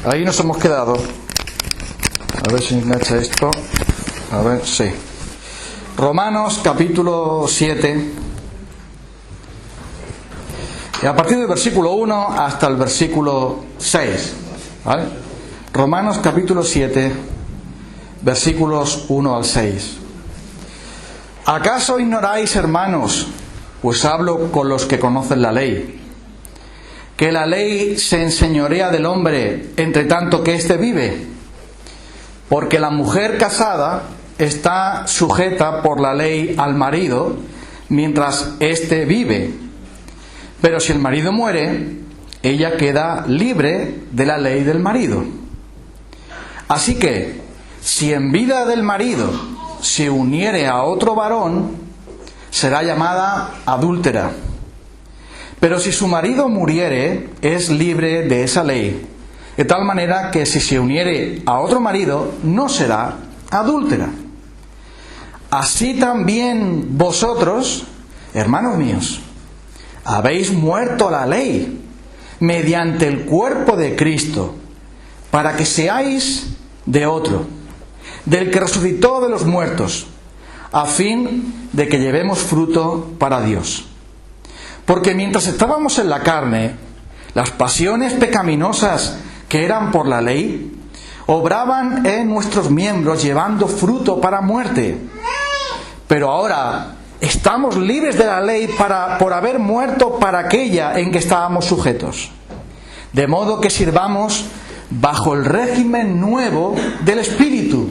Ahí nos hemos quedado. A ver si engancha esto. A ver, sí. Romanos capítulo 7. Y a partir del versículo 1 hasta el versículo 6. ¿Vale? Romanos capítulo 7, versículos 1 al 6. ¿Acaso ignoráis, hermanos, pues hablo con los que conocen la ley, que la ley se enseñorea del hombre entre tanto que éste vive? Porque la mujer casada está sujeta por la ley al marido mientras éste vive. Pero si el marido muere, ella queda libre de la ley del marido. Así que, si en vida del marido se uniere a otro varón, será llamada adúltera. Pero si su marido muriere, es libre de esa ley, de tal manera que si se uniere a otro marido, no será adúltera. Así también vosotros, hermanos míos, habéis muerto a la ley mediante el cuerpo de Cristo, para que seáis de otro, del que resucitó de los muertos, a fin de que llevemos fruto para Dios. Porque mientras estábamos en la carne, las pasiones pecaminosas que eran por la ley, obraban en nuestros miembros llevando fruto para muerte. Pero ahora estamos libres de la ley por haber muerto para aquella en que estábamos sujetos. De modo que sirvamos bajo el régimen nuevo del Espíritu,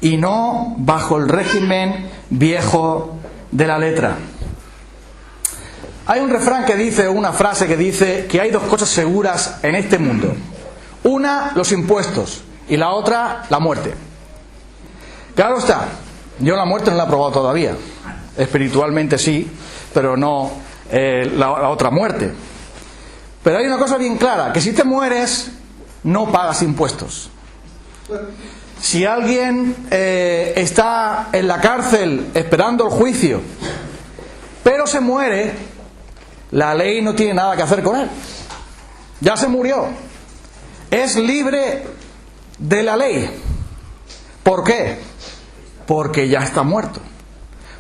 y no bajo el régimen viejo de la letra. Hay un refrán que dice, una frase que dice, que hay dos cosas seguras en este mundo. Una, los impuestos, y la otra, la muerte. Claro está, yo la muerte no la he probado todavía. Espiritualmente sí, pero no la otra muerte. Pero hay una cosa bien clara, que si te mueres, no pagas impuestos. Si alguien está en la cárcel esperando el juicio, pero se muere, la ley no tiene nada que hacer con él. Ya se murió. Es libre de la ley. ¿Por qué? Porque ya está muerto.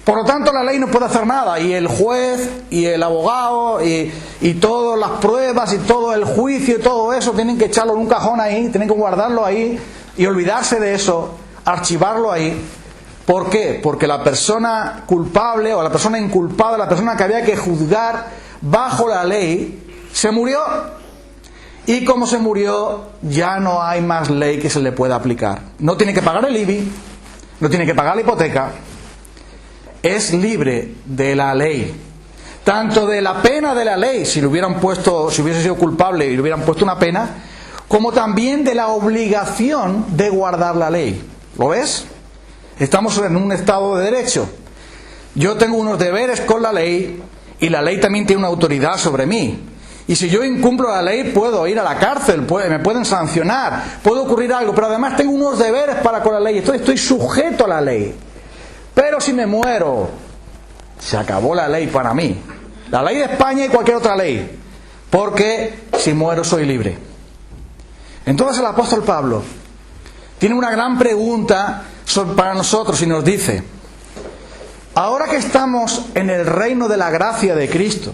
Por lo tanto, la ley no puede hacer nada, y el juez y el abogado y todas las pruebas y todo el juicio y todo eso tienen que echarlo en un cajón ahí, tienen que guardarlo ahí y olvidarse de eso, archivarlo ahí. ¿Por qué? Porque la persona culpable o la persona inculpada, la persona que había que juzgar bajo la ley, se murió. Y como se murió, ya no hay más ley que se le pueda aplicar. No tiene que pagar el IBI, no tiene que pagar la hipoteca. Es libre de la ley, tanto de la pena de la ley, si hubiese sido culpable y le hubieran puesto una pena, como también de la obligación de guardar la ley. ¿Lo ves? Estamos en un Estado de Derecho. Yo tengo unos deberes con la ley y la ley también tiene una autoridad sobre mí. Y si yo incumplo la ley, puedo ir a la cárcel, me pueden sancionar, puede ocurrir algo, pero además tengo unos deberes para con la ley, estoy sujeto a la ley. Pero si me muero, se acabó la ley para mí. La ley de España y cualquier otra ley. Porque si muero soy libre. Entonces el apóstol Pablo tiene una gran pregunta para nosotros y nos dice: ahora que estamos en el reino de la gracia de Cristo,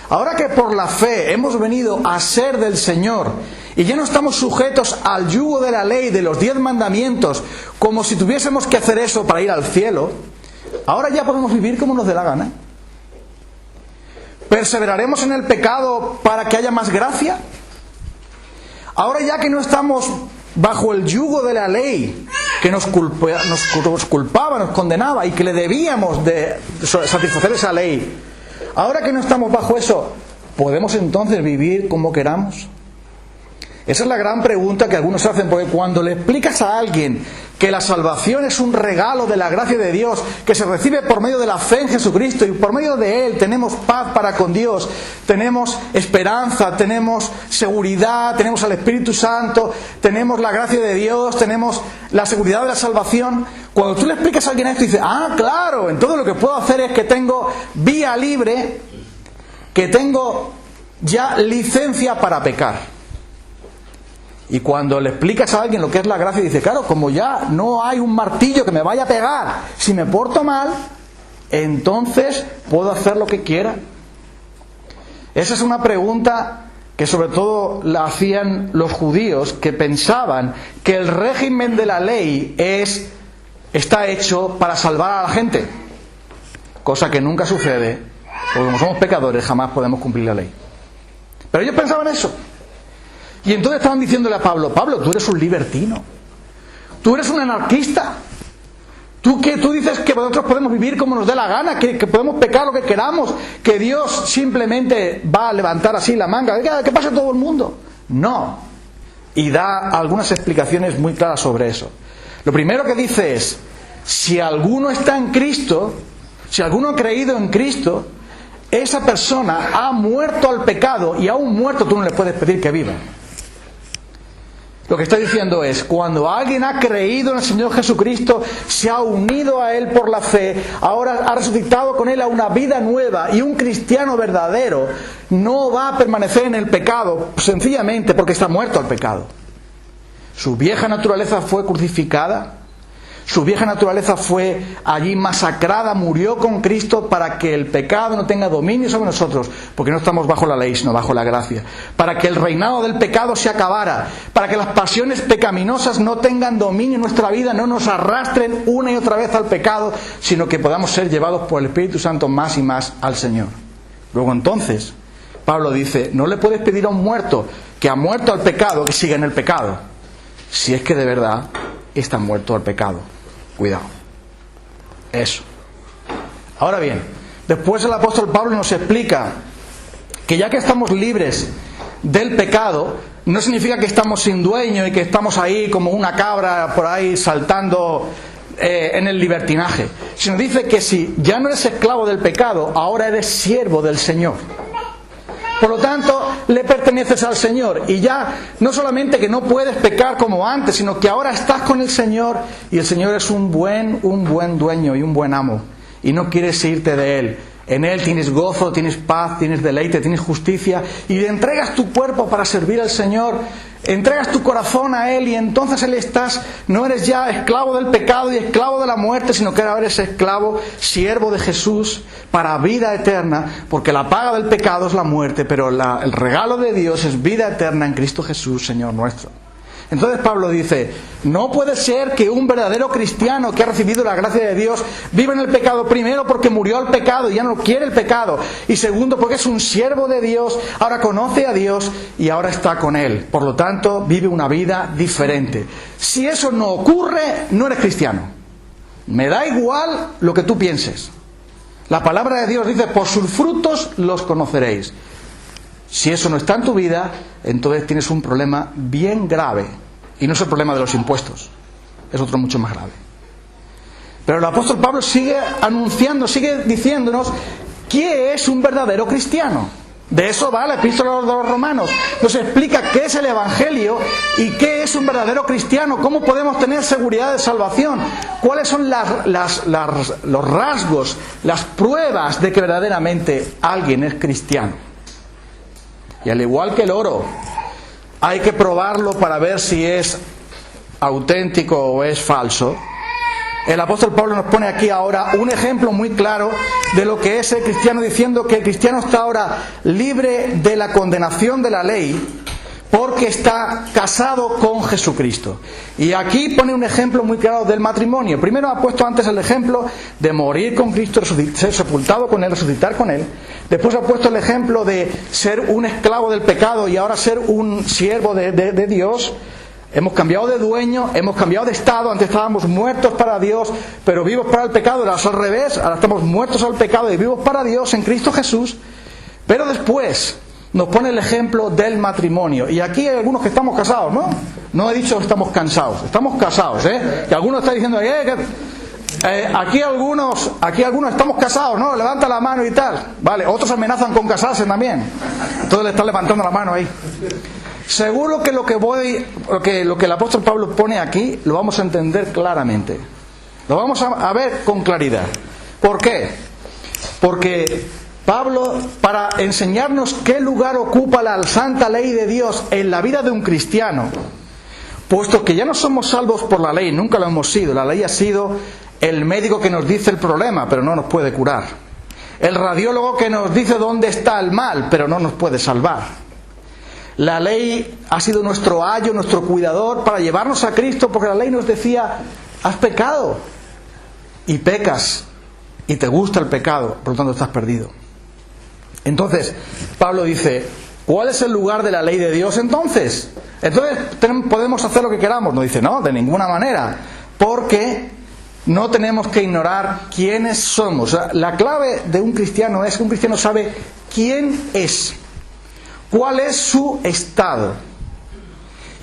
ahora que por la fe hemos venido a ser del Señor y ya no estamos sujetos al yugo de la ley, de los 10 mandamientos, como si tuviésemos que hacer eso para ir al cielo, ahora ya podemos vivir como nos dé la gana. ¿Perseveraremos en el pecado para que haya más gracia? Ahora ya que no estamos bajo el yugo de la ley que nos culpaba, nos condenaba y que le debíamos de satisfacer esa ley, ahora que no estamos bajo eso, ¿podemos entonces vivir como queramos? Esa es la gran pregunta que algunos hacen, porque cuando le explicas a alguien que la salvación es un regalo de la gracia de Dios, que se recibe por medio de la fe en Jesucristo, y por medio de Él tenemos paz para con Dios, tenemos esperanza, tenemos seguridad, tenemos al Espíritu Santo, tenemos la gracia de Dios, tenemos la seguridad de la salvación. Cuando tú le explicas a alguien esto, dice: ah, claro, entonces lo que puedo hacer es que tengo vía libre, que tengo ya licencia para pecar. Y cuando le explicas a alguien lo que es la gracia, dice, claro, como ya no hay un martillo que me vaya a pegar si me porto mal, entonces puedo hacer lo que quiera. Esa es una pregunta que sobre todo la hacían los judíos, que pensaban que el régimen de la ley está hecho para salvar a la gente, cosa que nunca sucede, porque como somos pecadores jamás podemos cumplir la ley. Pero ellos pensaban eso. Y entonces estaban diciéndole a Pablo, Pablo, tú eres un libertino, tú eres un anarquista, tú dices que nosotros podemos vivir como nos dé la gana, que podemos pecar lo que queramos, que Dios simplemente va a levantar así la manga, que pase todo el mundo. No. Y da algunas explicaciones muy claras sobre eso. Lo primero que dice es, si alguno está en Cristo, si alguno ha creído en Cristo, esa persona ha muerto al pecado, y aún muerto tú no le puedes pedir que viva. Lo que está diciendo es, cuando alguien ha creído en el Señor Jesucristo, se ha unido a Él por la fe, ahora ha resucitado con Él a una vida nueva, y un cristiano verdadero no va a permanecer en el pecado sencillamente porque está muerto al pecado. Su vieja naturaleza fue crucificada, su vieja naturaleza fue allí masacrada, murió con Cristo para que el pecado no tenga dominio sobre nosotros, porque no estamos bajo la ley, sino bajo la gracia. Para que el reinado del pecado se acabara, para que las pasiones pecaminosas no tengan dominio en nuestra vida, no nos arrastren una y otra vez al pecado, sino que podamos ser llevados por el Espíritu Santo más y más al Señor. Luego entonces, Pablo dice, no le puedes pedir a un muerto que ha muerto al pecado que siga en el pecado, si es que de verdad está muerto al pecado. Cuidado. Eso. Ahora bien, después el apóstol Pablo nos explica que ya que estamos libres del pecado, no significa que estamos sin dueño y que estamos ahí como una cabra por ahí saltando en el libertinaje, sino dice que si ya no eres esclavo del pecado, ahora eres siervo del Señor. Por lo tanto, le perteneces al Señor. Y ya no solamente que no puedes pecar como antes, sino que ahora estás con el Señor, y el Señor es un buen dueño y un buen amo. Y no quieres irte de Él. En Él tienes gozo, tienes paz, tienes deleite, tienes justicia. Y le entregas tu cuerpo para servir al Señor. Entregas tu corazón a Él, y entonces no eres ya esclavo del pecado y esclavo de la muerte, sino que ahora eres esclavo, siervo de Jesús para vida eterna, porque la paga del pecado es la muerte, pero el regalo de Dios es vida eterna en Cristo Jesús, Señor nuestro. Entonces Pablo dice, no puede ser que un verdadero cristiano que ha recibido la gracia de Dios viva en el pecado, primero porque murió al pecado y ya no quiere el pecado, y segundo porque es un siervo de Dios, ahora conoce a Dios y ahora está con Él. Por lo tanto, vive una vida diferente. Si eso no ocurre, no eres cristiano. Me da igual lo que tú pienses. La palabra de Dios dice, por sus frutos los conoceréis. Si eso no está en tu vida, entonces tienes un problema bien grave. Y no es el problema de los impuestos, es otro mucho más grave. Pero el apóstol Pablo sigue anunciando, sigue diciéndonos qué es un verdadero cristiano. De eso va la epístola de los Romanos. Nos explica qué es el Evangelio y qué es un verdadero cristiano, cómo podemos tener seguridad de salvación, cuáles son los rasgos, las pruebas de que verdaderamente alguien es cristiano. Y al igual que el oro, hay que probarlo para ver si es auténtico o es falso. El apóstol Pablo nos pone aquí ahora un ejemplo muy claro de lo que es el cristiano, diciendo que el cristiano está ahora libre de la condenación de la ley porque está casado con Jesucristo. Y aquí pone un ejemplo muy claro del matrimonio. Primero ha puesto antes el ejemplo de morir con Cristo, ser sepultado con Él, resucitar con Él. Después ha puesto el ejemplo de ser un esclavo del pecado y ahora ser un siervo de Dios. Hemos cambiado de dueño, hemos cambiado de estado. Antes estábamos muertos para Dios, pero vivos para el pecado. Ahora es al revés, ahora estamos muertos al pecado y vivos para Dios en Cristo Jesús. Pero después nos pone el ejemplo del matrimonio. Y aquí hay algunos que estamos casados, ¿no? No he dicho que estamos cansados, estamos casados, ¿eh? Que algunos están diciendo, aquí algunos estamos casados, ¿no? Levanta la mano y tal. Vale, otros amenazan con casarse también. Entonces le están levantando la mano ahí. Seguro que lo que el apóstol Pablo pone aquí lo vamos a entender claramente. Lo vamos a ver con claridad. ¿Por qué? Porque Pablo, para enseñarnos qué lugar ocupa la santa ley de Dios en la vida de un cristiano, puesto que ya no somos salvos por la ley, nunca lo hemos sido. La ley ha sido el médico que nos dice el problema, pero no nos puede curar. El radiólogo que nos dice dónde está el mal, pero no nos puede salvar. La ley ha sido nuestro ayo, nuestro cuidador para llevarnos a Cristo, porque la ley nos decía: has pecado y pecas y te gusta el pecado, por lo tanto estás perdido. Entonces, Pablo dice: ¿cuál es el lugar de la ley de Dios entonces? Entonces, ¿podemos hacer lo que queramos? No, dice, no, de ninguna manera, porque no tenemos que ignorar quiénes somos. O sea, la clave de un cristiano es que un cristiano sabe quién es, cuál es su estado.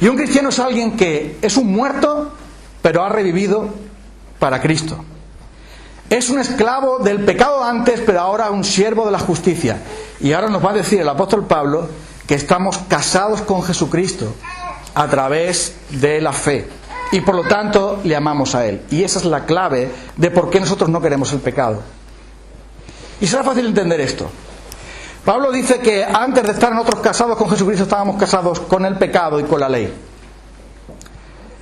Y un cristiano es alguien que es un muerto, pero ha revivido para Cristo. Es un esclavo del pecado antes, pero ahora un siervo de la justicia. Y ahora nos va a decir el apóstol Pablo que estamos casados con Jesucristo a través de la fe. Y por lo tanto le amamos a Él. Y esa es la clave de por qué nosotros no queremos el pecado. Y será fácil entender esto. Pablo dice que antes de estar nosotros casados con Jesucristo estábamos casados con el pecado y con la ley.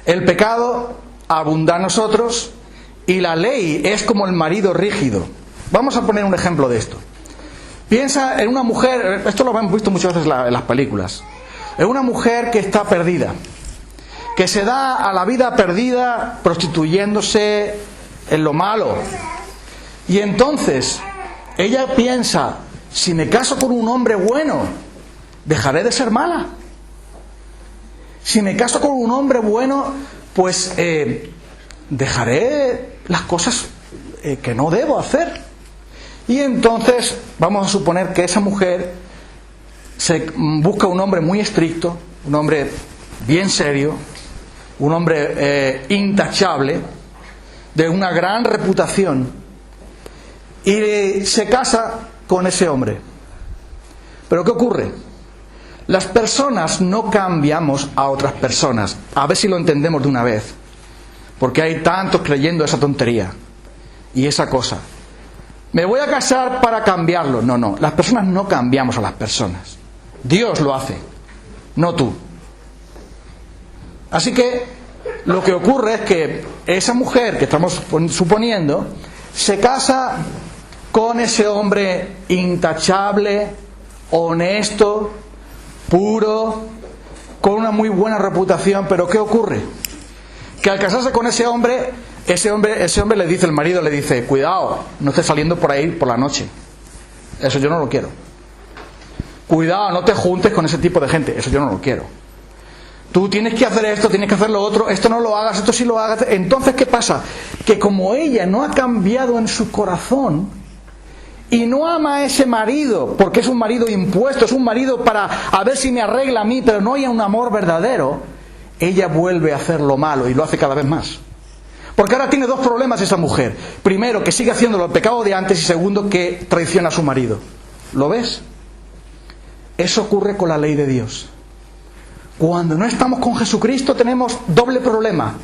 El pecado abunda en nosotros y la ley es como el marido rígido. Vamos a poner un ejemplo de esto. Piensa en una mujer, esto lo hemos visto muchas veces en las películas, en una mujer que está perdida, que se da a la vida perdida prostituyéndose en lo malo. Y entonces ella piensa: si me caso con un hombre bueno, dejaré de ser mala. Si me caso con un hombre bueno, pues dejaré las cosas que no debo hacer. Y entonces vamos a suponer que esa mujer se busca un hombre muy estricto, un hombre bien serio, un hombre intachable, de una gran reputación, y se casa con ese hombre. Pero ¿qué ocurre? Las personas no cambiamos a otras personas. A ver si lo entendemos de una vez, porque hay tantos creyendo esa tontería y esa cosa. Me voy a casar para cambiarlo. No, las personas no cambiamos a las personas. Dios lo hace, no tú. Así que lo que ocurre es que esa mujer que estamos suponiendo se casa con ese hombre intachable, honesto, puro, con una muy buena reputación. Pero ¿qué ocurre? Que al casarse con ese hombre le dice, el marido le dice: cuidado, no estés saliendo por ahí por la noche, eso yo no lo quiero. Cuidado, no te juntes con ese tipo de gente, eso yo no lo quiero. Tú tienes que hacer esto, tienes que hacer lo otro, esto no lo hagas, esto sí lo hagas. Entonces, ¿qué pasa? Que como ella no ha cambiado en su corazón y no ama a ese marido, porque es un marido impuesto, es un marido para a ver si me arregla a mí, pero no hay un amor verdadero, ella vuelve a hacer lo malo y lo hace cada vez más. Porque ahora tiene dos problemas esa mujer. Primero, que sigue haciendo el pecado de antes, y segundo, que traiciona a su marido. ¿Lo ves? Eso ocurre con la ley de Dios. Cuando no estamos con Jesucristo tenemos doble problema: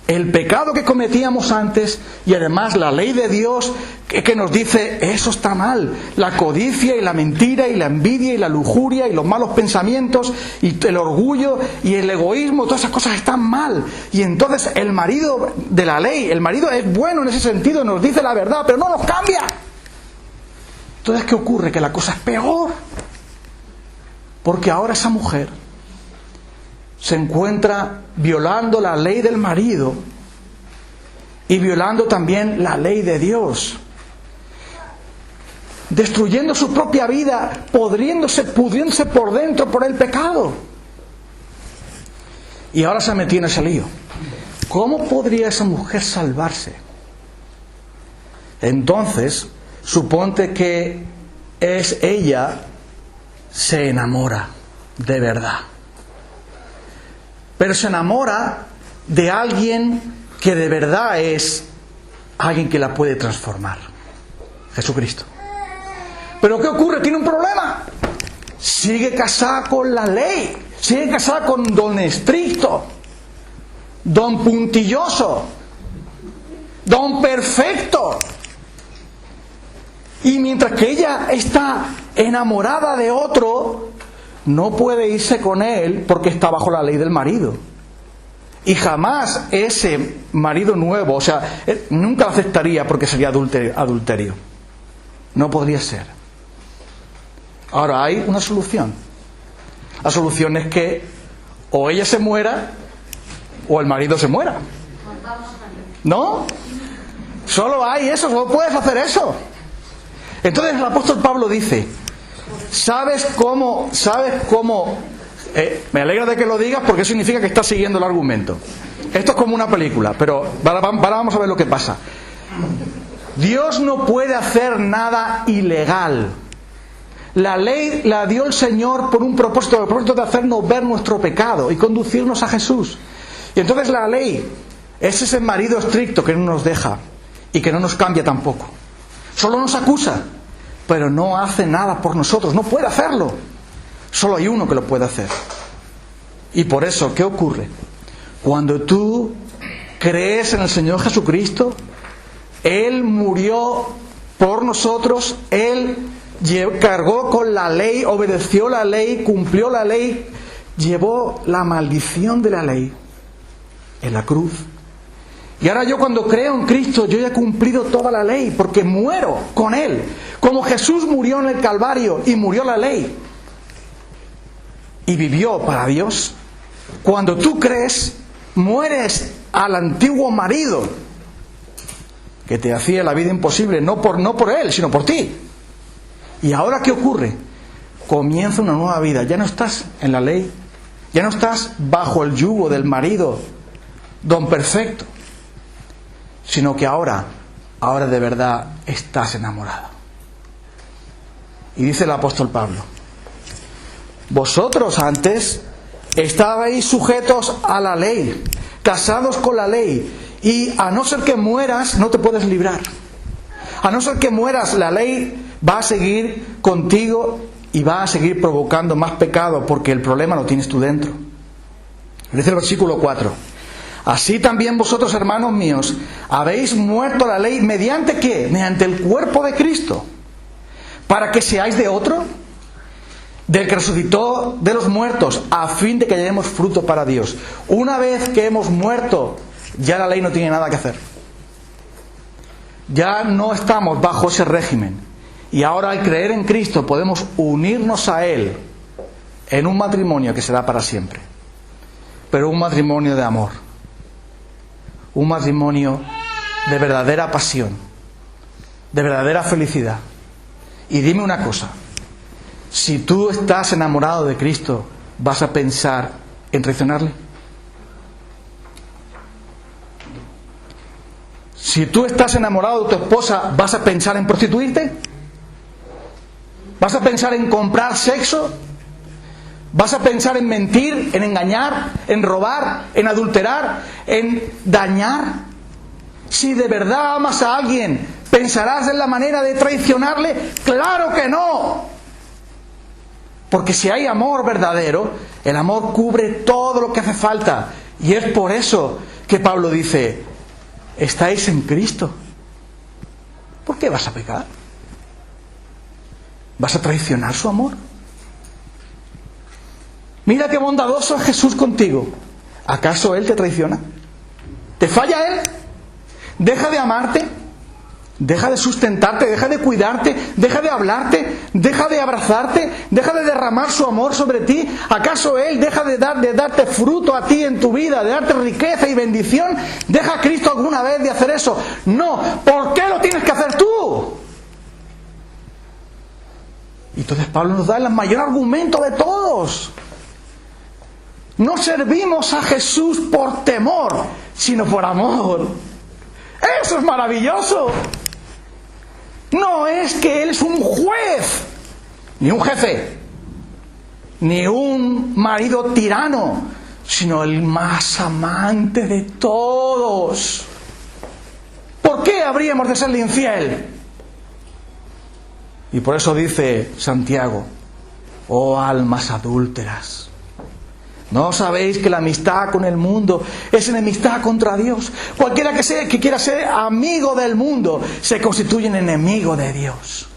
el pecado que cometíamos antes y además la ley de Dios que nos dice: eso está mal. La codicia y la mentira y la envidia y la lujuria y los malos pensamientos y el orgullo y el egoísmo, todas esas cosas están mal. Y entonces el marido de la ley, el marido es bueno en ese sentido, nos dice la verdad, pero no nos cambia. Entonces, ¿qué ocurre? Que la cosa es peor, porque ahora esa mujer se encuentra violando la ley del marido y violando también la ley de Dios, destruyendo su propia vida, pudriéndose por dentro por el pecado. Y ahora se ha metido en ese lío. ¿Cómo podría esa mujer salvarse? Entonces, suponte que ella se enamora de verdad. Pero se enamora de alguien que de verdad es alguien que la puede transformar: Jesucristo. Pero ¿qué ocurre? Tiene un problema. Sigue casada con la ley, sigue casada con don estricto, don puntilloso, don perfecto. Y mientras que ella está enamorada de otro, no puede irse con él porque está bajo la ley del marido. Y jamás ese marido nuevo, o sea, él nunca lo aceptaría porque sería adulterio. No podría ser. Ahora, hay una solución. La solución es que o ella se muera o el marido se muera. ¿No? Solo hay eso, solo puedes hacer eso. Entonces el apóstol Pablo dice, ¿sabes cómo? Me alegra de que lo digas porque eso significa que estás siguiendo el argumento. Esto es como una película, pero ahora vamos a ver lo que pasa. Dios no puede hacer nada ilegal. La ley la dio el Señor por un propósito, el propósito de hacernos ver nuestro pecado y conducirnos a Jesús. Y entonces la ley es ese marido estricto que no nos deja y que no nos cambia tampoco. Solo nos acusa, pero no hace nada por nosotros, no puede hacerlo. Solo hay uno que lo puede hacer. Y por eso, ¿qué ocurre? Cuando tú crees en el Señor Jesucristo, Él murió por nosotros, Él cargó con la ley, obedeció la ley, cumplió la ley, llevó la maldición de la ley en la cruz. Y ahora yo cuando creo en Cristo, yo ya he cumplido toda la ley, porque muero con Él. Como Jesús murió en el Calvario y murió la ley y vivió para Dios, cuando tú crees, mueres al antiguo marido que te hacía la vida imposible, no por él, sino por ti. Y ahora, ¿qué ocurre? Comienza una nueva vida. Ya no estás en la ley, ya no estás bajo el yugo del marido don perfecto, sino que ahora de verdad estás enamorado. Y dice el apóstol Pablo, vosotros antes estabais sujetos a la ley, casados con la ley, y a no ser que mueras no te puedes librar. A no ser que mueras, la ley va a seguir contigo y va a seguir provocando más pecado, porque el problema lo tienes tú dentro. Dice el versículo 4, así también vosotros, hermanos míos, habéis muerto a la ley, ¿mediante qué? Mediante el cuerpo de Cristo, para que seáis de otro, del que resucitó de los muertos, a fin de que llevemos fruto para Dios. Una vez que hemos muerto, ya la ley no tiene nada que hacer. Ya no estamos bajo ese régimen. Y ahora, al creer en Cristo, podemos unirnos a Él en un matrimonio que será para siempre. Pero un matrimonio de amor. Un matrimonio de verdadera pasión, de verdadera felicidad. Y dime una cosa, si tú estás enamorado de Cristo, ¿vas a pensar en traicionarle? Si tú estás enamorado de tu esposa, ¿vas a pensar en prostituirte? ¿Vas a pensar en comprar sexo? ¿Vas a pensar en mentir, en engañar, en robar, en adulterar, en dañar? Si de verdad amas a alguien, ¿pensarás en la manera de traicionarle? ¡Claro que no! Porque si hay amor verdadero, el amor cubre todo lo que hace falta. Y es por eso que Pablo dice, estáis en Cristo. ¿Por qué vas a pecar? ¿Vas a traicionar su amor? Mira qué bondadoso es Jesús contigo. ¿Acaso Él te traiciona? ¿Te falla Él? ¿Deja de amarte? ¿Deja de sustentarte? ¿Deja de cuidarte? ¿Deja de hablarte? ¿Deja de abrazarte? ¿Deja de derramar su amor sobre ti? ¿Acaso Él deja de darte fruto a ti en tu vida, de darte riqueza y bendición? ¿Deja Cristo alguna vez de hacer eso? No. ¿Por qué lo tienes que hacer tú? Y entonces Pablo nos da el mayor argumento de todos. No servimos a Jesús por temor, sino por amor. ¡Eso es maravilloso! No es que Él es un juez, ni un jefe, ni un marido tirano, sino el más amante de todos. ¿Por qué habríamos de serle infiel? Y por eso dice Santiago, oh almas adúlteras, ¿no sabéis que la amistad con el mundo es enemistad contra Dios? Cualquiera que quiera ser amigo del mundo se constituye en enemigo de Dios.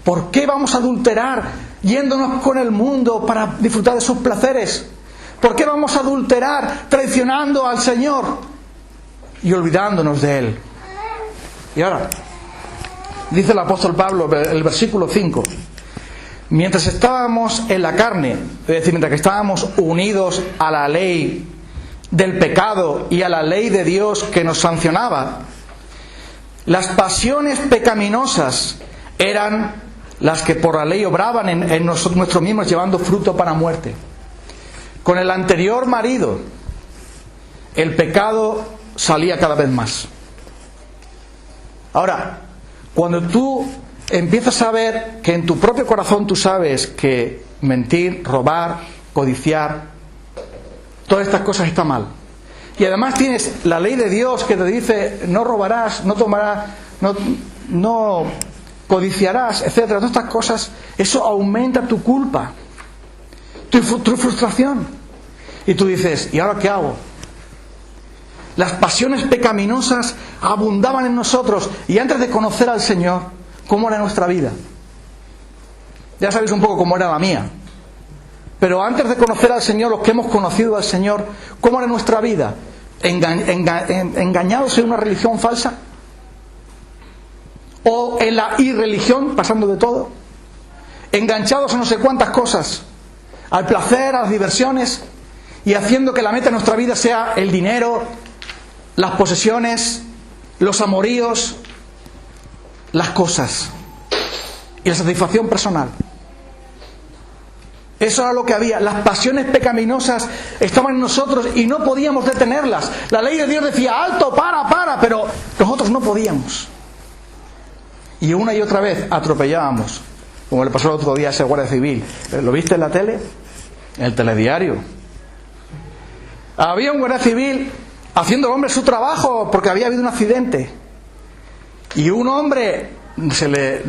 ¿Por qué vamos a adulterar yéndonos con el mundo para disfrutar de sus placeres? ¿Por qué vamos a adulterar traicionando al Señor y olvidándonos de Él? Y ahora, dice el apóstol Pablo, el versículo 5, mientras estábamos en la carne, es decir, mientras que estábamos unidos a la ley del pecado y a la ley de Dios que nos sancionaba, las pasiones pecaminosas eran las que por la ley obraban en nuestros mismos, llevando fruto para muerte. Con el anterior marido, el pecado salía cada vez más. Ahora, cuando tú empiezas a ver que en tu propio corazón tú sabes que mentir, robar, codiciar, todas estas cosas están mal, y además tienes la ley de Dios que te dice no robarás, no tomarás, no codiciarás, etcétera, todas estas cosas, eso aumenta tu culpa, tu frustración, y tú dices, ¿y ahora qué hago? Las pasiones pecaminosas abundaban en nosotros, y antes de conocer al Señor, ¿cómo era nuestra vida? Ya sabéis un poco cómo era la mía. Pero antes de conocer al Señor, los que hemos conocido al Señor, ¿cómo era nuestra vida? ¿Engañados en una religión falsa? ¿O en la irreligión, pasando de todo? ¿Enganchados a no sé cuántas cosas? Al placer, a las diversiones, y haciendo que la meta de nuestra vida sea el dinero, las posesiones, los amoríos, las cosas y la satisfacción personal. Eso era lo que había. Las pasiones pecaminosas estaban en nosotros y no podíamos detenerlas. La ley de Dios decía, alto, para, pero nosotros no podíamos. Y una y otra vez atropellábamos, como le pasó el otro día a ese guardia civil. ¿Lo viste en la tele? En el telediario. Había un guardia civil haciendo al hombre su trabajo porque había habido un accidente. Y un hombre, no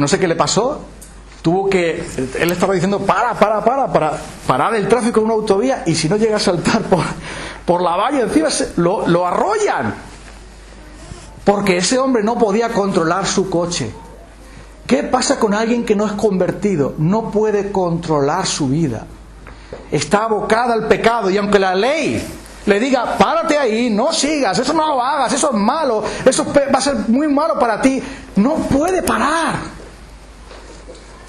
sé qué le pasó, él estaba diciendo para parar el tráfico en una autovía, y si no llega a saltar por la valla encima lo arrollan, porque ese hombre no podía controlar su coche. ¿Qué pasa con alguien que no es convertido? No puede controlar su vida, está abocada al pecado, y aunque la ley le diga, párate ahí, no sigas, eso no lo hagas, eso es malo, eso va a ser muy malo para ti, no puede parar,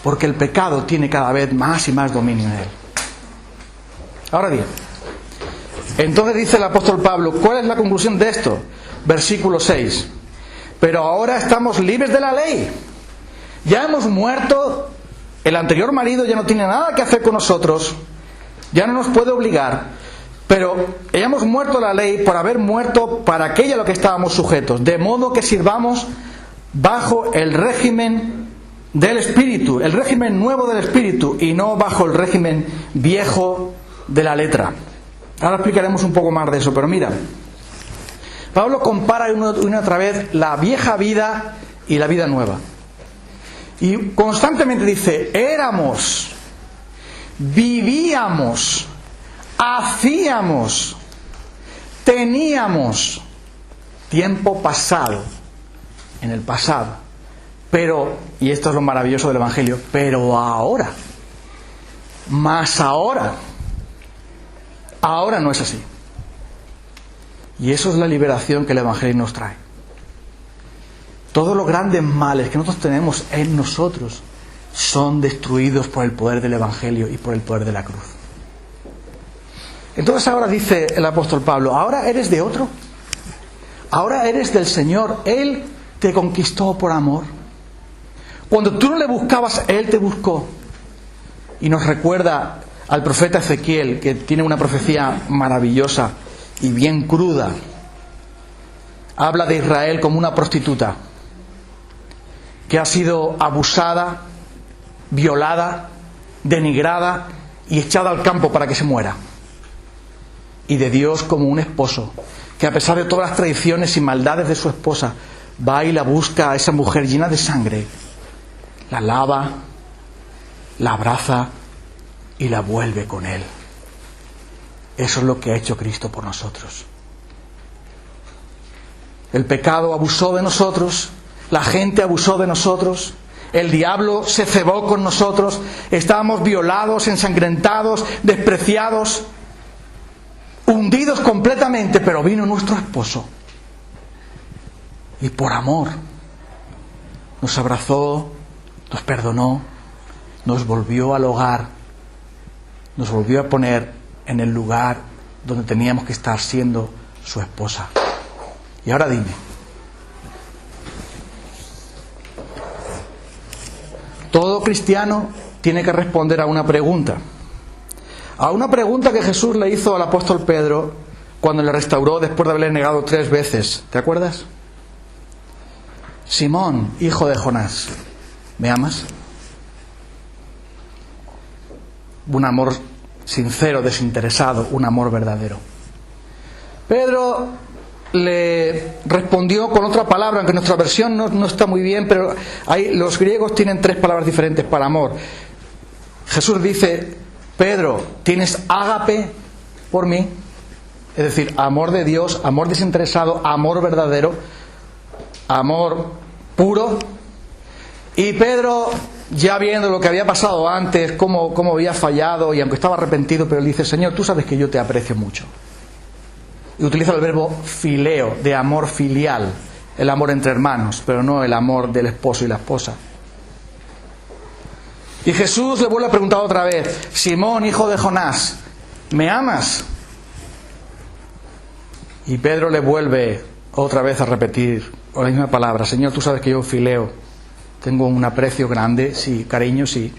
porque el pecado tiene cada vez más y más dominio en él. Ahora bien, entonces dice el apóstol Pablo, ¿cuál es la conclusión de esto? Versículo 6. Pero ahora estamos libres de la ley, ya hemos muerto, el anterior marido ya no tiene nada que hacer con nosotros, ya no nos puede obligar. Pero hayamos muerto la ley por haber muerto para aquello a lo que estábamos sujetos, de modo que sirvamos bajo el régimen del Espíritu, el régimen nuevo del Espíritu, y no bajo el régimen viejo de la letra. Ahora explicaremos un poco más de eso, pero mira, Pablo compara una y otra vez la vieja vida y la vida nueva. Y constantemente dice, éramos, vivíamos, hacíamos, teníamos, tiempo pasado, en el pasado, pero, y esto es lo maravilloso del Evangelio, pero ahora, más ahora no es así. Y eso es la liberación que el Evangelio nos trae. Todos los grandes males que nosotros tenemos en nosotros son destruidos por el poder del Evangelio y por el poder de la cruz. Entonces ahora dice el apóstol Pablo, ahora eres de otro, ahora eres del Señor, Él te conquistó por amor. Cuando tú no le buscabas, Él te buscó. Y nos recuerda al profeta Ezequiel, que tiene una profecía maravillosa y bien cruda. Habla de Israel como una prostituta que ha sido abusada, violada, denigrada y echada al campo para que se muera. Y de Dios como un esposo que, a pesar de todas las traiciones y maldades de su esposa, va y la busca a esa mujer llena de sangre, la lava, la abraza y la vuelve con él. Eso es lo que ha hecho Cristo por nosotros. El pecado abusó de nosotros, la gente abusó de nosotros, el diablo se cebó con nosotros, estábamos violados, ensangrentados, despreciados. hundidos completamente, pero vino nuestro esposo. Y por amor nos abrazó, nos perdonó, nos volvió al hogar, nos volvió a poner en el lugar donde teníamos que estar, siendo su esposa. Y ahora dime, todo cristiano tiene que responder a una pregunta que Jesús le hizo al apóstol Pedro cuando le restauró después de haberle negado 3 veces. ¿Te acuerdas? Simón, hijo de Jonás, ¿me amas? Un amor sincero, desinteresado, un amor verdadero. Pedro le respondió con otra palabra, aunque nuestra versión no está muy bien, pero los griegos tienen 3 palabras diferentes para amor. Jesús dice: Pedro, ¿tienes ágape por mí? Es decir, amor de Dios, amor desinteresado, amor verdadero, amor puro. Y Pedro, ya viendo lo que había pasado antes, cómo había fallado, y aunque estaba arrepentido, pero le dice: Señor, tú sabes que yo te aprecio mucho. Y utiliza el verbo fileo, de amor filial, el amor entre hermanos, pero no el amor del esposo y la esposa. Y Jesús le vuelve a preguntar otra vez: Simón, hijo de Jonás, ¿me amas? Y Pedro le vuelve otra vez a repetir la misma palabra: Señor, tú sabes que yo fileo, tengo un aprecio grande, sí, cariño, sí,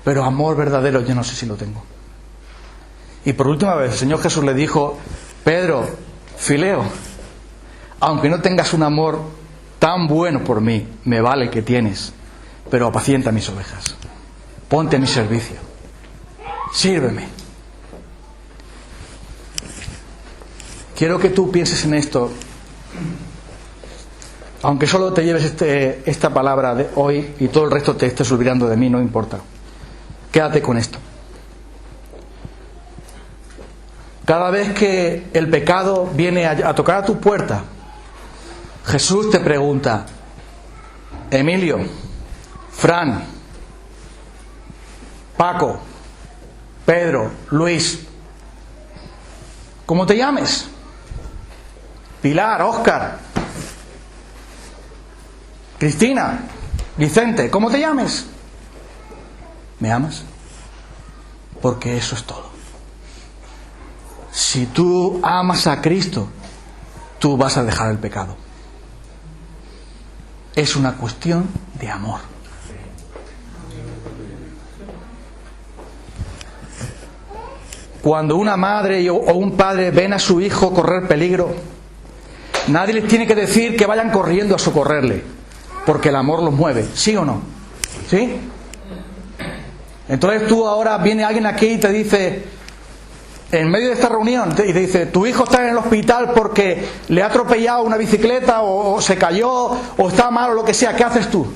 pero amor verdadero yo no sé si lo tengo. Y por última vez el Señor Jesús le dijo: Pedro, fileo, aunque no tengas un amor tan bueno por mí, me vale que tienes, pero apacienta mis ovejas, ponte a mi servicio, sírveme. Quiero que tú pienses en esto, aunque solo te lleves esta palabra de hoy y todo el resto te estés olvidando de mí, no importa. Quédate con esto. Cada vez que el pecado viene a tocar a tu puerta, Jesús te pregunta: Emilio, Fran, Paco, Pedro, Luis, ¿cómo te llames? Pilar, Óscar, Cristina, Vicente, ¿cómo te llames? ¿Me amas? Porque eso es todo. Si tú amas a Cristo, tú vas a dejar el pecado. Es una cuestión de amor. Cuando una madre o un padre ven a su hijo correr peligro, nadie les tiene que decir que vayan corriendo a socorrerle, porque el amor los mueve, ¿sí o no? ¿Sí? Entonces tú ahora, viene alguien aquí y te dice, en medio de esta reunión, y te dice: tu hijo está en el hospital porque le ha atropellado una bicicleta, o se cayó, o está mal, o lo que sea. ¿Qué haces tú?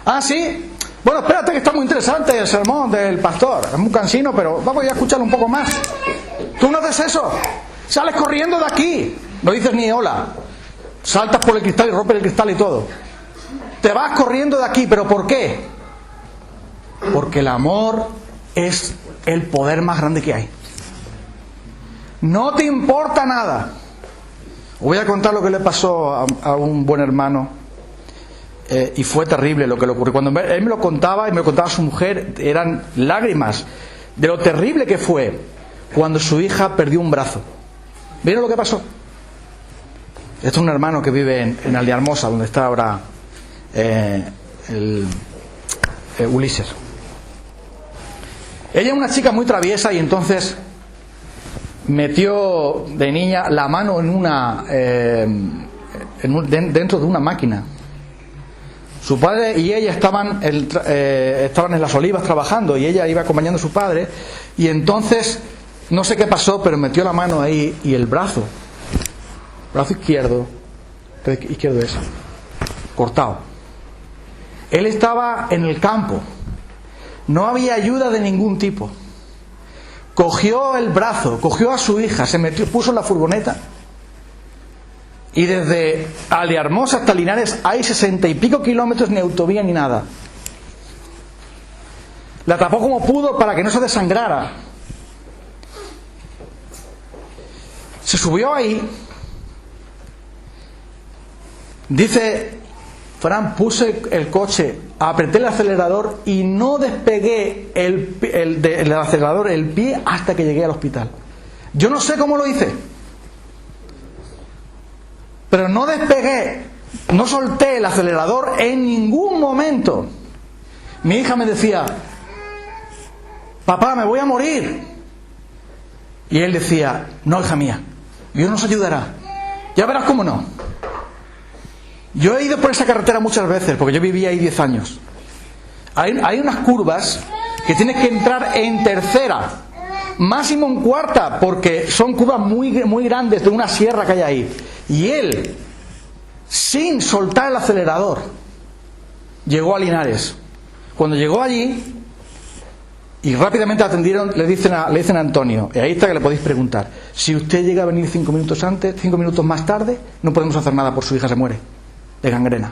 ¿Ah, sí? Bueno, espérate, que está muy interesante el sermón del pastor. Es muy cansino, pero vamos a escucharlo un poco más. Tú no haces eso. Sales corriendo de aquí. No dices ni hola. Saltas por el cristal y rompes el cristal y todo. Te vas corriendo de aquí. ¿Pero por qué? Porque el amor es el poder más grande que hay. No te importa nada. Os voy a contar lo que le pasó a un buen hermano, y fue terrible lo que le ocurrió. Cuando él me lo contaba, y me lo contaba su mujer, eran lágrimas de lo terrible que fue cuando su hija perdió un brazo. ¿Vieron lo que pasó? Este es un hermano que vive en Aldehermosa, donde está ahora Ulises. Ella es una chica muy traviesa, y entonces metió de niña la mano dentro de una máquina. Su padre y ella estaban en las Olivas trabajando, y ella iba acompañando a su padre, y entonces no sé qué pasó, pero metió la mano ahí, y el brazo izquierdo es cortado. Él estaba en el campo, no había ayuda de ningún tipo. Cogió el brazo, cogió a su hija, se metió, puso en la furgoneta, y desde Aldehermosa hasta Linares hay 60 y pico kilómetros, ni autovía ni nada. La tapó como pudo para que no se desangrara. Se subió ahí. Dice Fran, puse el coche, apreté el acelerador y no despegué el acelerador, el pie, hasta que llegué al hospital. Yo no sé cómo lo hice, pero no despegué, no solté el acelerador en ningún momento. Mi hija me decía: papá, me voy a morir. Y él decía: no, hija mía, Dios nos ayudará, ya verás cómo no. Yo he ido por esa carretera muchas veces, porque yo viví ahí 10 años. Hay unas curvas que tienes que entrar en tercera, máximo en cuarta, porque son curvas muy, muy grandes de una sierra que hay ahí. Y él, sin soltar el acelerador, llegó a Linares. Cuando llegó allí, y rápidamente atendieron, le dicen a Antonio, y ahí está que le podéis preguntar: si usted llega a venir 5 minutos antes, 5 minutos más tarde, no podemos hacer nada, por su hija se muere de gangrena.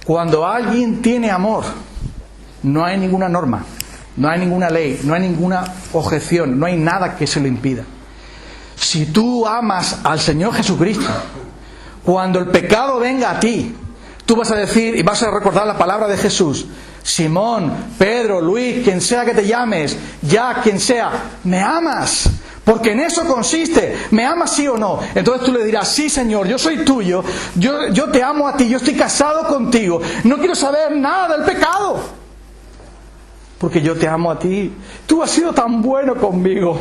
Cuando alguien tiene amor, no hay ninguna norma, no hay ninguna ley, no hay ninguna objeción, no hay nada que se lo impida. Si tú amas al Señor Jesucristo, cuando el pecado venga a ti, tú vas a decir y vas a recordar la palabra de Jesús: Simón, Pedro, Luis, quien sea que te llames, ya quien sea, ¿me amas? Porque en eso consiste, ¿me amas sí o no? Entonces tú le dirás: sí, Señor, yo soy tuyo, yo te amo a ti, yo estoy casado contigo, no quiero saber nada del pecado, porque yo te amo a ti, tú has sido tan bueno conmigo,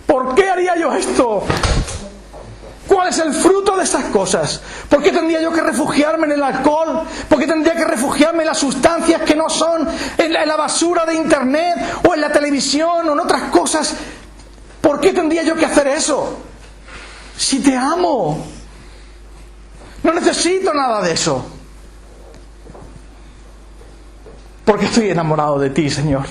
¿por qué haría yo esto? ¿Cuál es el fruto de estas cosas? ¿Por qué tendría yo que refugiarme en el alcohol? ¿Por qué tendría que refugiarme en las sustancias que no son, en la basura de internet, o en la televisión, o en otras cosas? ¿Por qué tendría yo que hacer eso? Si te amo, no necesito nada de eso, porque estoy enamorado de ti, Señor.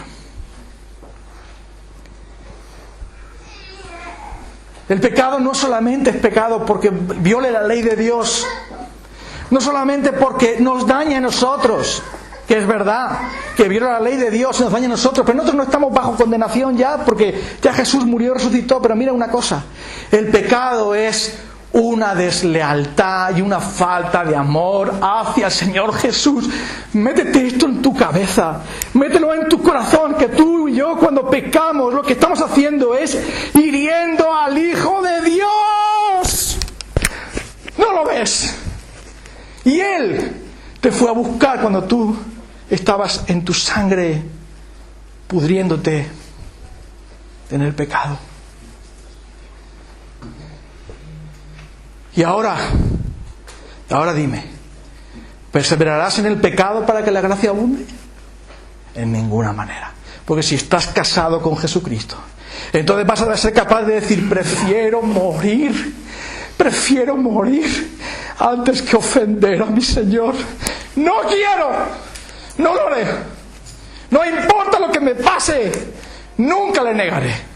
El pecado no solamente es pecado porque viole la ley de Dios, no solamente porque nos daña a nosotros, que es verdad, que viola la ley de Dios y nos daña a nosotros, pero nosotros no estamos bajo condenación ya, porque ya Jesús murió y resucitó. Pero mira una cosa, el pecado es una deslealtad y una falta de amor hacia el Señor Jesús. Métete esto en tu cabeza, mételo en tu corazón, que tú y yo, cuando pecamos, lo que estamos haciendo es hiriendo al Hijo de Dios. ¿No lo ves? Y Él te fue a buscar cuando tú estabas en tu sangre pudriéndote en el pecado. Y ahora dime, ¿perseverarás en el pecado para que la gracia abunde? En ninguna manera. Porque si estás casado con Jesucristo, entonces vas a ser capaz de decir: prefiero morir antes que ofender a mi Señor. No quiero, no lo haré, no importa lo que me pase, nunca le negaré.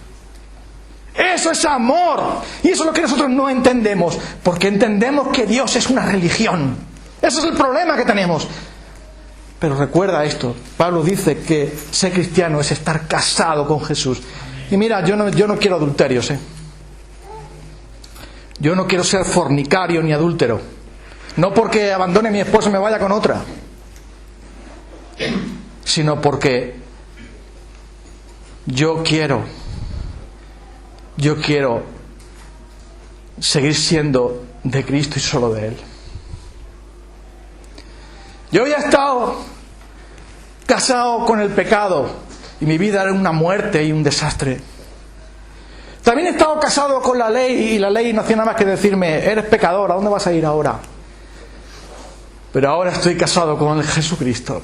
Eso es amor. Y eso es lo que nosotros no entendemos, porque entendemos que Dios es una religión. Ese es el problema que tenemos. Pero recuerda esto, Pablo dice que ser cristiano es estar casado con Jesús. Y mira, yo no quiero adulterios, Yo no quiero ser fornicario ni adúltero. No porque abandone a mi esposa y me vaya con otra, sino porque yo quiero seguir siendo de Cristo y solo de Él. Yo ya he estado casado con el pecado y mi vida era una muerte y un desastre. También he estado casado con la ley y la ley no hacía nada más que decirme: eres pecador, ¿a dónde vas a ir ahora? Pero ahora estoy casado con el Jesucristo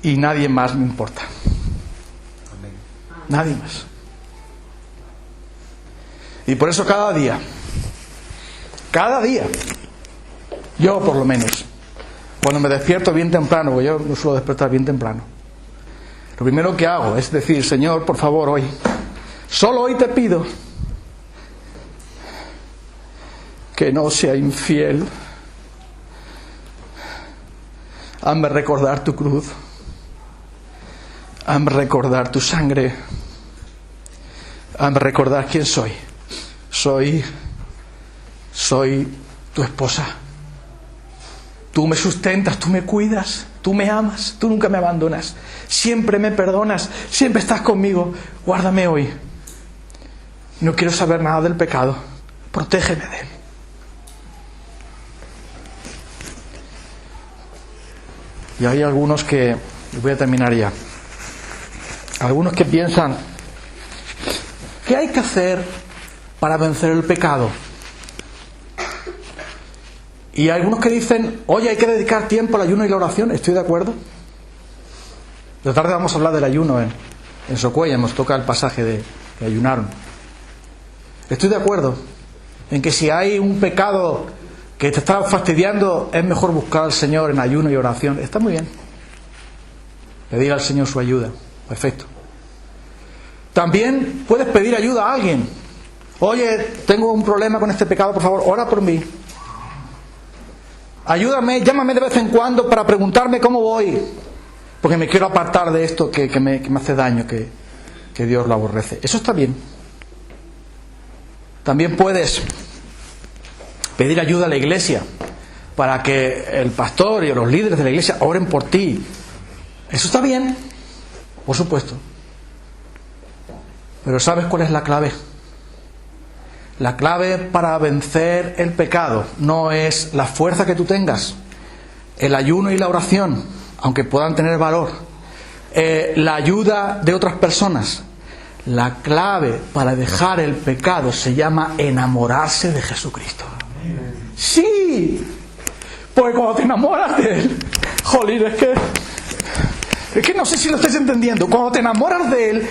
y nadie más me importa. Nadie más. Y por eso cada día, yo por lo menos, cuando me despierto bien temprano, porque yo no suelo despertar bien temprano, lo primero que hago es decir: Señor, por favor, hoy, solo hoy te pido que no sea infiel. Hazme recordar tu cruz, hazme recordar tu sangre, Hazme recordar quién soy. Soy tu esposa. Tú me sustentas, tú me cuidas, tú me amas, tú nunca me abandonas. Siempre me perdonas, siempre estás conmigo. Guárdame hoy. No quiero saber nada del pecado. Protégeme de él. Y hay algunos que, voy a terminar ya, algunos que piensan, ¿qué hay que hacer para vencer el pecado? Y hay algunos que dicen, oye, hay que dedicar tiempo al ayuno y la oración. Estoy de acuerdo. De tarde vamos a hablar del ayuno en Socuella, nos toca el pasaje de ayunaron. Estoy de acuerdo en que si hay un pecado que te está fastidiando, es mejor buscar al Señor en ayuno y oración. Está muy bien. Pedir al Señor su ayuda. Perfecto. También puedes pedir ayuda a alguien. Oye, tengo un problema con este pecado, por favor, ora por mí. Ayúdame, llámame de vez en cuando para preguntarme cómo voy, porque me quiero apartar de esto que me hace daño, que Dios lo aborrece. Eso está bien. También puedes pedir ayuda a la iglesia para que el pastor y los líderes de la iglesia oren por ti. Eso está bien, por supuesto. Pero ¿sabes cuál es la clave? La clave para vencer el pecado no es la fuerza que tú tengas, el ayuno y la oración, aunque puedan tener valor, la ayuda de otras personas. La clave para dejar el pecado se llama enamorarse de Jesucristo. Sí, porque cuando te enamoras de Él, jolín, es que no sé si lo estáis entendiendo. Cuando te enamoras de Él,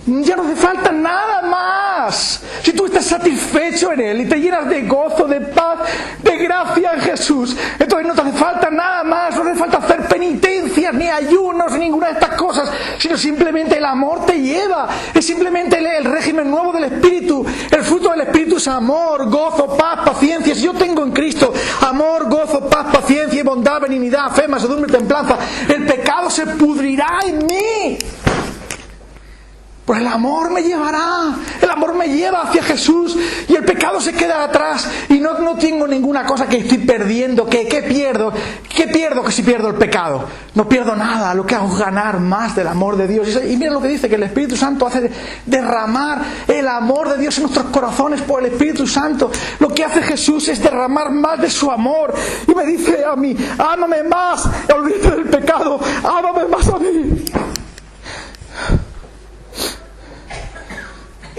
ya no te falta nada más. Si tú estás satisfecho en Él y te llenas de gozo, de paz, de gracia en Jesús, entonces no te hace falta nada más. No te hace falta hacer penitencias, ni ayunos, ni ninguna de estas cosas, sino simplemente el amor te lleva. Es simplemente el régimen nuevo del Espíritu. El fruto del Espíritu es amor, gozo, paz, paciencia. Si yo tengo en Cristo amor, gozo, paz, paciencia, bondad, benignidad, fe, mansedumbre, templanza, el pecado se pudrirá en mí. Pues el amor me llevará, el amor me lleva hacia Jesús y el pecado se queda atrás y no tengo ninguna cosa que estoy perdiendo. ¿Qué pierdo? ¿Qué pierdo que si pierdo el pecado? No pierdo nada, lo que hago es ganar más del amor de Dios. Y miren lo que dice, que el Espíritu Santo hace derramar el amor de Dios en nuestros corazones por el Espíritu Santo. Lo que hace Jesús es derramar más de su amor y me dice a mí, ámame más, olvídate del pecado, ámame más a mí.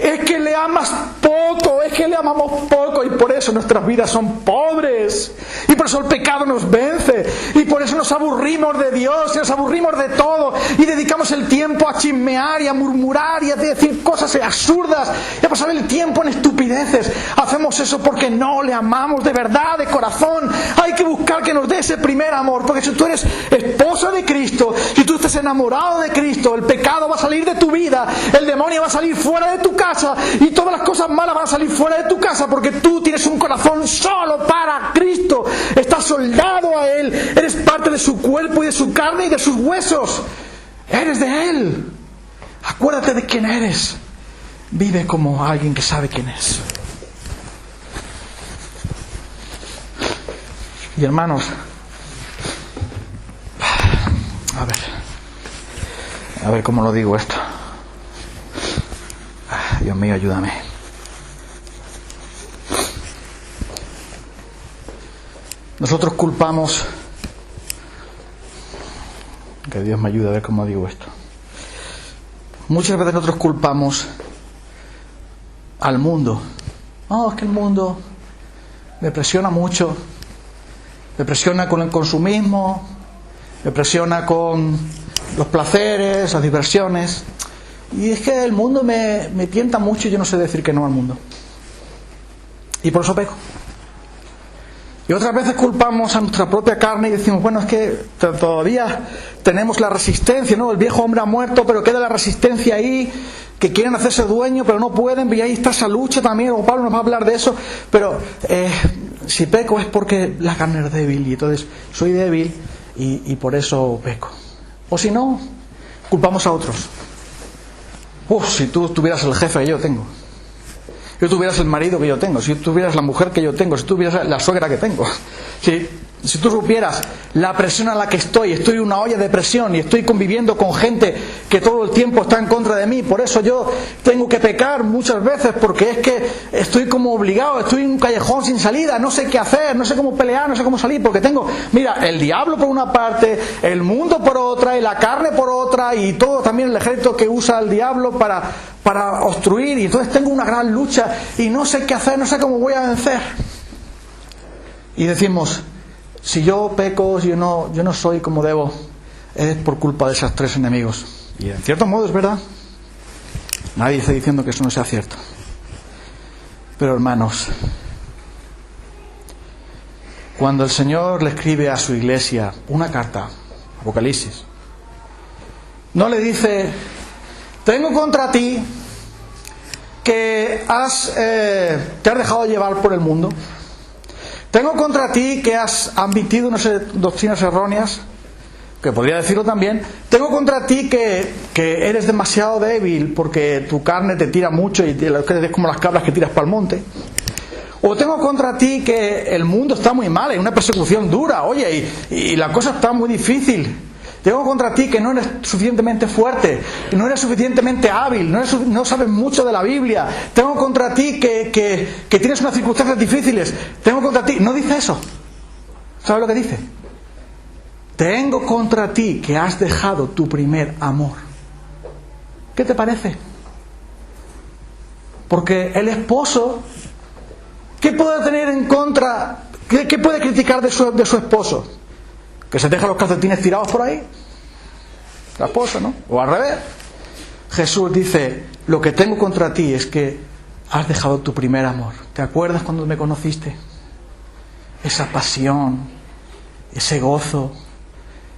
Es que le amas poco, es que le amamos poco y por eso nuestras vidas son pobres y por eso el pecado nos vence y por eso nos aburrimos de Dios y nos aburrimos de todo y dedicamos el tiempo a chismear y a murmurar y a decir cosas absurdas y a pasar el tiempo en estupideces. Hacemos eso porque no le amamos de verdad, de corazón. Hay que buscar que nos dé ese primer amor, porque si tú eres esposa de Cristo, si tú estás enamorado de Cristo, el pecado va a salir de tu vida, el demonio va a salir fuera de tu casa y todas las cosas malas van a salir fuera de tu casa, porque tú tienes un corazón solo para Cristo, estás soldado a Él, eres parte de su cuerpo y de su carne y de sus huesos, eres de Él. Acuérdate de quién eres, vive como alguien que sabe quién es. Y hermanos, a ver cómo lo digo esto. Dios mío, ayúdame. Nosotros culpamos, que Dios me ayude a ver cómo digo esto. Muchas veces nosotros culpamos al mundo. Es que el mundo me presiona mucho, me presiona con el consumismo, me presiona con los placeres, las diversiones. Y es que el mundo me tienta mucho y yo no sé decir que no al mundo. Y por eso peco. Y otras veces culpamos a nuestra propia carne y decimos, bueno, es que todavía tenemos la resistencia, ¿no? El viejo hombre ha muerto, pero queda la resistencia ahí, que quieren hacerse dueños, pero no pueden, y ahí está esa lucha también, o Pablo nos va a hablar de eso, pero si peco es porque la carne es débil, y entonces soy débil y por eso peco. O si no, culpamos a otros. Si tú tuvieras el jefe que yo tengo, si tú tuvieras el marido que yo tengo, si tú tuvieras la mujer que yo tengo, si tú tuvieras la suegra que tengo, si tú supieras la presión a la que estoy en una olla de presión y estoy conviviendo con gente que todo el tiempo está en contra de mí, por eso yo tengo que pecar muchas veces, porque es que estoy como obligado, estoy en un callejón sin salida, no sé qué hacer, no sé cómo pelear, no sé cómo salir, porque tengo, mira, el diablo por una parte, el mundo por otra y la carne por otra, y todo también el ejército que usa el diablo para obstruir, y entonces tengo una gran lucha y no sé qué hacer, no sé cómo voy a vencer. Y decimos, si yo peco, si yo no soy como debo, es por culpa de esos tres enemigos. Y en cierto modo es verdad. Nadie está diciendo que eso no sea cierto. Pero hermanos, cuando el Señor le escribe a su iglesia una carta, Apocalipsis, no le dice: tengo contra ti que te has dejado llevar por el mundo. Tengo contra ti que has admitido unas doctrinas erróneas, que podría decirlo también. Tengo contra ti que eres demasiado débil porque tu carne te tira mucho y eres como las cabras que tiras para el monte. O tengo contra ti que el mundo está muy mal, hay una persecución dura, oye, y la cosa está muy difícil. Tengo contra ti que no eres suficientemente fuerte, no eres suficientemente hábil, no sabes mucho de la Biblia. Tengo contra ti que tienes unas circunstancias difíciles. Tengo contra ti. No dice eso. ¿Sabes lo que dice? Tengo contra ti que has dejado tu primer amor. ¿Qué te parece? Porque el esposo, ¿qué puede tener en contra? ¿Qué puede criticar de su esposo? ¿Que se deja los calcetines tirados por ahí? La esposa, ¿no? O al revés. Jesús dice: lo que tengo contra ti es que has dejado tu primer amor. ¿Te acuerdas cuando me conociste? Esa pasión, ese gozo,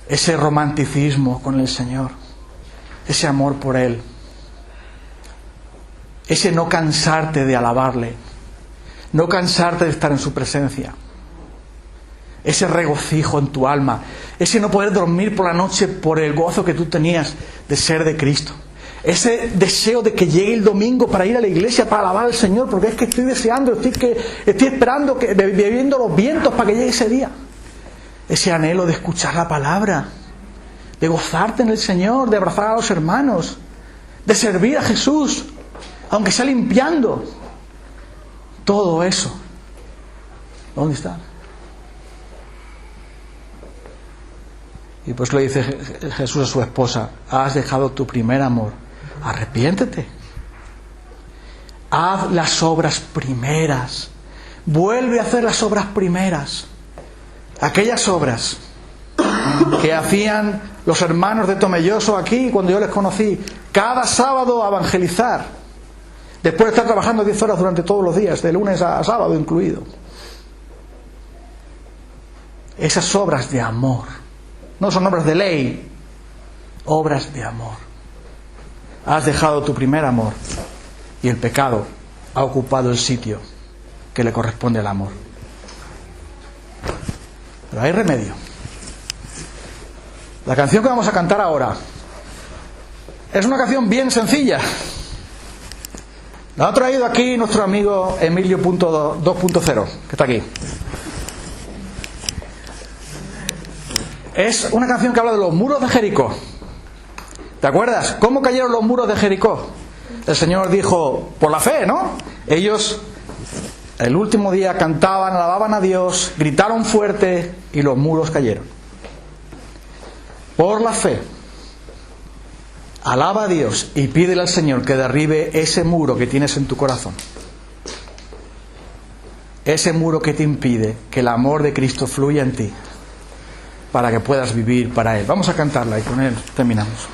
ese romanticismo con el Señor, ese amor por Él, ese no cansarte de alabarle, no cansarte de estar en su presencia, ese regocijo en tu alma, ese no poder dormir por la noche por el gozo que tú tenías de ser de Cristo, ese deseo de que llegue el domingo para ir a la iglesia para alabar al Señor, porque es que estoy deseando, estoy esperando, bebiendo los vientos para que llegue ese día, ese anhelo de escuchar la palabra, de gozarte en el Señor, de abrazar a los hermanos, de servir a Jesús, aunque sea limpiando. Todo eso, ¿dónde está? Y pues le dice Jesús a su esposa: has dejado tu primer amor, arrepiéntete, haz las obras primeras, vuelve a hacer las obras primeras, aquellas obras que hacían los hermanos de Tomelloso aquí cuando yo les conocí, cada sábado a evangelizar, después de estar trabajando 10 horas durante todos los días, de lunes a sábado incluido. Esas obras de amor no son obras de ley, obras de amor. Has dejado tu primer amor y el pecado ha ocupado el sitio que le corresponde al amor. Pero hay remedio. La canción que vamos a cantar ahora es una canción bien sencilla. La ha traído aquí nuestro amigo Emilio 2.0, que está aquí. Es una canción que habla de los muros de Jericó. ¿Te acuerdas? ¿Cómo cayeron los muros de Jericó? El Señor dijo, por la fe, ¿no? Ellos el último día cantaban, alababan a Dios, gritaron fuerte y los muros cayeron. Por la fe, alaba a Dios y pídele al Señor que derribe ese muro que tienes en tu corazón. Ese muro que te impide que el amor de Cristo fluya en ti, para que puedas vivir para Él. Vamos a cantarla y con Él terminamos.